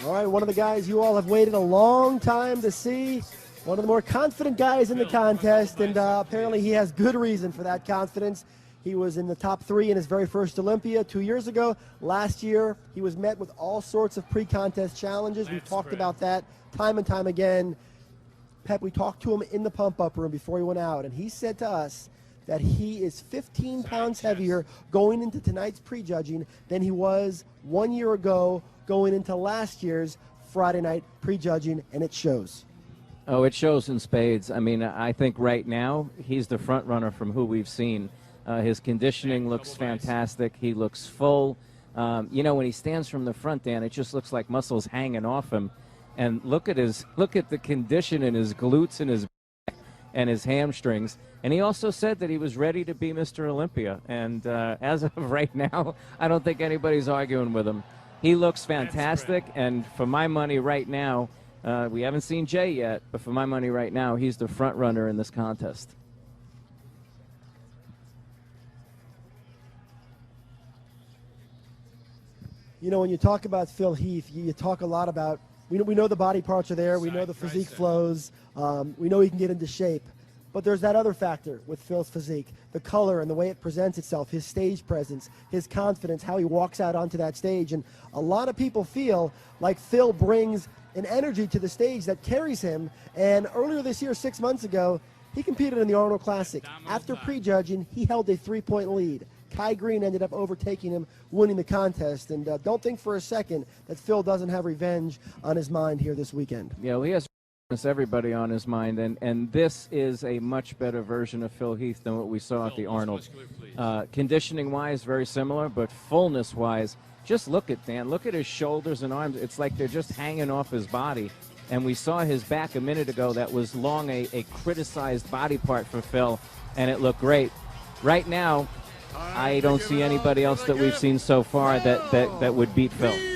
All right, one of the guys you all have waited a long time to see, one of the more confident guys in the contest, and apparently he has good reason for that confidence. He was in the top 3 in his very first Olympia 2 years ago. Last year, he was met with all sorts of pre-contest challenges. We've talked about that time and time again. Pep, we talked to him in the pump-up room before he went out, and he said to us that he is 15 pounds heavier going into tonight's prejudging than he was 1 year ago going into last year's Friday night prejudging, and it shows. Oh, it shows in spades. I mean, I think right now he's the front runner from who we've seen. His conditioning looks fantastic. He looks full. You know, when he stands from the front, Dan, it just looks like muscles hanging off him. And look at the condition in his glutes and his back and his hamstrings. And he also said that he was ready to be Mr. Olympia. And as of right now, I don't think anybody's arguing with him. He looks fantastic. And for my money right now, we haven't seen Jay yet, but for my money right now, he's the front runner in this contest. You know, when you talk about Phil Heath, you talk a lot about, we know the body parts are there, we know the physique flows, we know he can get into shape. But there's that other factor with Phil's physique, the color and the way it presents itself, his stage presence, his confidence, how he walks out onto that stage. And a lot of people feel like Phil brings an energy to the stage that carries him. And earlier this year, 6 months ago, he competed in the Arnold Classic. After prejudging, he held a 3-point lead. Kai Green ended up overtaking him, winning the contest. And don't think for a second that Phil doesn't have revenge on his mind here this weekend. Yeah, well, he has everybody on his mind, and this is a much better version of Phil Heath than what we saw at the Arnold. Conditioning-wise, very similar, but fullness-wise, just look at Dan. Look at his shoulders and arms. It's like they're just hanging off his body. And we saw his back a minute ago. That was long a criticized body part for Phil, and it looked great. Right now, I don't see anybody else that we've seen so far that would beat Phil.